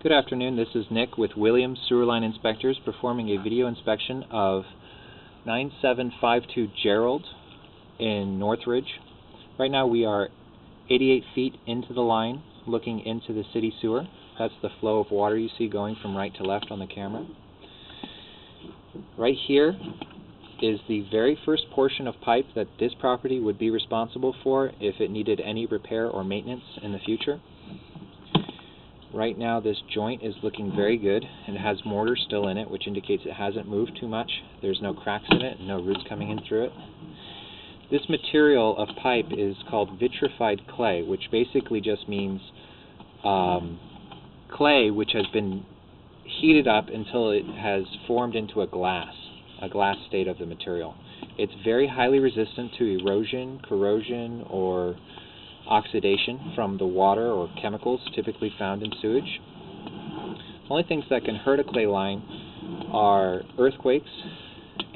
Good afternoon, this is Nick with Williams Sewer Line Inspectors performing a video inspection of 9752 Gerald in Northridge. Right now we are 88 feet into the line looking into the city sewer. That's the flow of water you see going from right to left on the camera. Right here is the very first portion of pipe that this property would be responsible for if it needed any repair or maintenance in the future. Right now this joint is looking very good and it has mortar still in it, which indicates it hasn't moved too much. There's no cracks in it and no roots coming in through it. This material of pipe is called vitrified clay, which basically just means clay which has been heated up until it has formed into a glass state of the material. It's very highly resistant to erosion, corrosion, or oxidation from the water or chemicals typically found in sewage. The only things that can hurt a clay line are earthquakes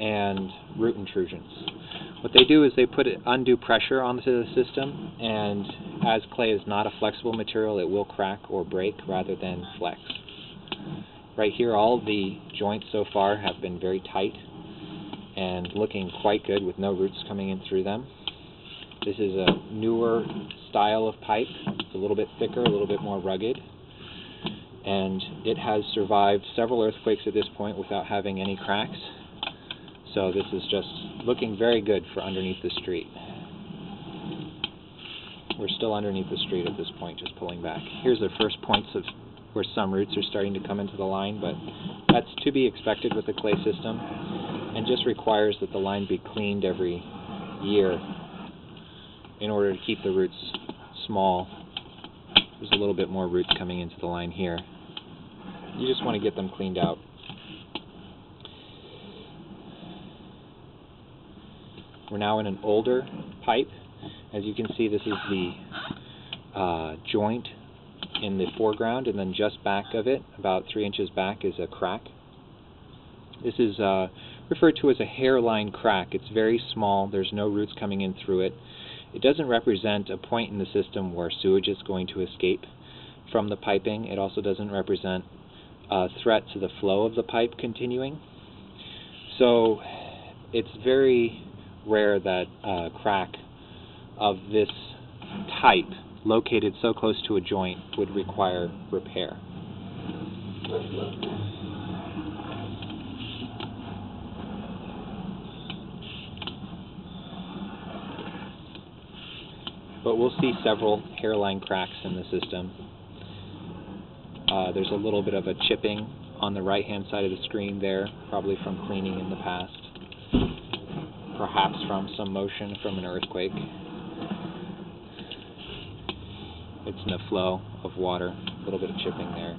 and root intrusions. What they do is they put undue pressure onto the system, and as clay is not a flexible material, it will crack or break rather than flex. Right here, all the joints so far have been very tight and looking quite good with no roots coming in through them. This is a newer style of pipe. It's a little bit thicker, a little bit more rugged, and it has survived several earthquakes at this point without having any cracks. So this is just looking very good for underneath the street. We're still underneath the street at this point, just pulling back. Here's the first points of where some roots are starting to come into the line, but that's to be expected with a clay system and just requires that the line be cleaned every year in order to keep the roots small. There's a little bit more roots coming into the line here. You just want to get them cleaned out. We're now in an older pipe. As you can see, this is the joint in the foreground, and then just back of it, about 3 inches back, is a crack. This is referred to as a hairline crack. It's very small. There's no roots coming in through it. It doesn't represent a point in the system where sewage is going to escape from the piping. It also doesn't represent a threat to the flow of the pipe continuing. So it's very rare that a crack of this type located so close to a joint would require repair. But we'll see several hairline cracks in the system. There's a little bit of a chipping on the right-hand side of the screen there, probably from cleaning in the past, perhaps from some motion from an earthquake. It's in the flow of water, a little bit of chipping there.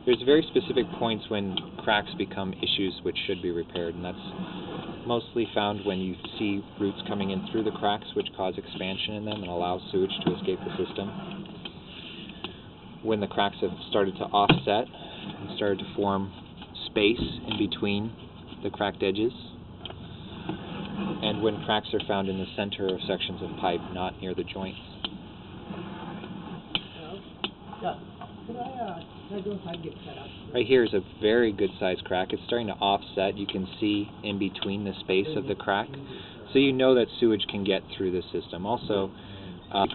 There's very specific points when cracks become issues which should be repaired, and that's mostly found when you see roots coming in through the cracks which cause expansion in them and allow sewage to escape the system. When the cracks have started to offset and started to form space in between the cracked edges, and when cracks are found in the center of sections of pipe, not near the joints. Right here is a very good sized crack. It's starting to offset. You can see in between the space of the crack. So you know that sewage can get through the system. Also,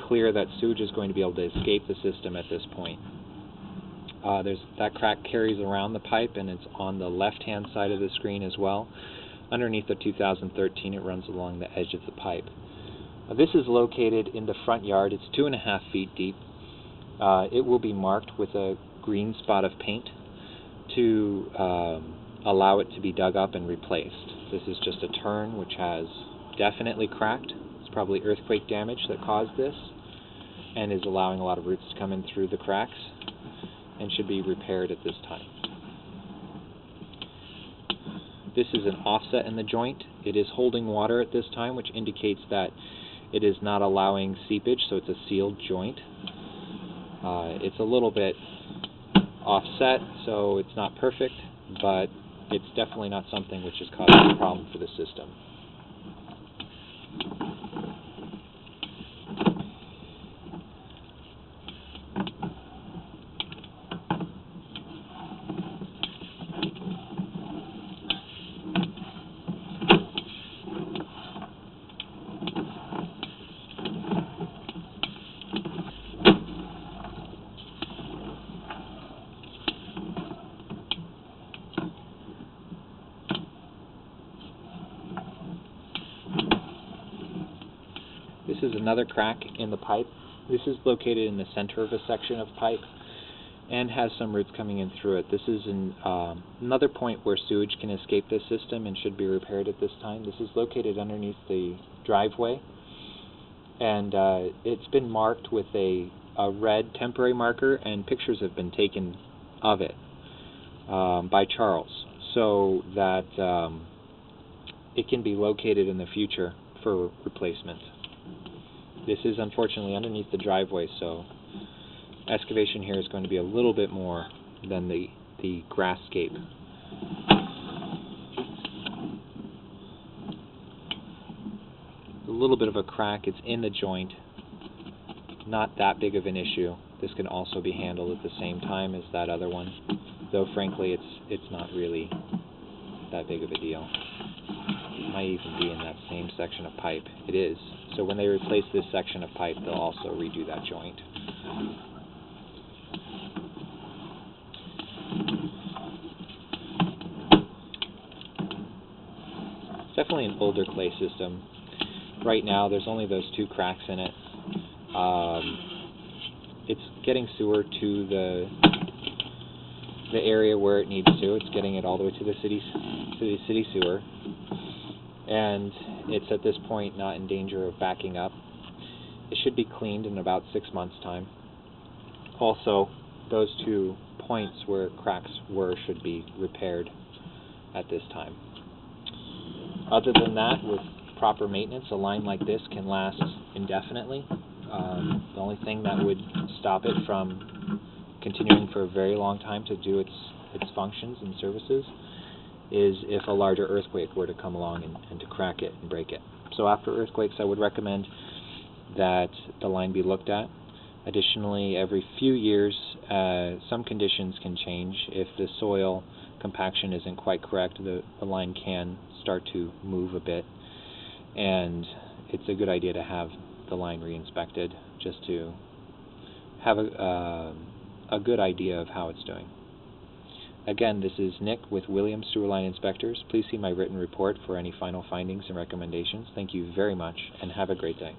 clear that sewage is going to be able to escape the system at this point. That crack carries around the pipe, and it's on the left-hand side of the screen as well. Underneath the 2013, it runs along the edge of the pipe. This is located in the front yard. It's 2.5 feet deep. It will be marked with a green spot of paint to allow it to be dug up and replaced. This is just a turn which has definitely cracked. It's probably earthquake damage that caused this and is allowing a lot of roots to come in through the cracks and should be repaired at this time. This is an offset in the joint. It is holding water at this time, which indicates that it is not allowing seepage, so it's a sealed joint. It's a little bit offset, so it's not perfect, but it's definitely not something which is causing a problem for the system. This is another crack in the pipe. This is located in the center of a section of pipe and has some roots coming in through it. This is another point where sewage can escape this system and should be repaired at this time. This is located underneath the driveway, and it's been marked with a red temporary marker, and pictures have been taken of it by Charles, so that it can be located in the future for replacement. This is unfortunately underneath the driveway, so excavation here is going to be a little bit more than the grasscape. A little bit of a crack. It's in the joint. Not that big of an issue. This can also be handled at the same time as that other one, though frankly it's not really that big of a deal. It might even be in that same section of pipe. It is. So when they replace this section of pipe, they'll also redo that joint. It's definitely an older clay system. Right now there's only those 2 cracks in it. It's getting sewer to the area where it needs to. It's getting it all the way to the city sewer, and it's at this point not in danger of backing up. It should be cleaned in about 6 months' time. Also, those 2 points where cracks were should be repaired at this time. Other than that, with proper maintenance, a line like this can last indefinitely. The only thing that would stop it from continuing for a very long time to do its functions and services is if a larger earthquake were to come along and to crack it and break it. So after earthquakes, I would recommend that the line be looked at. Additionally, every few years, some conditions can change. If the soil compaction isn't quite correct, the line can start to move a bit, and it's a good idea to have the line re-inspected just to have a good idea of how it's doing. Again, this is Nick with Williams Sewer Line Inspectors. Please see my written report for any final findings and recommendations. Thank you very much, and have a great day.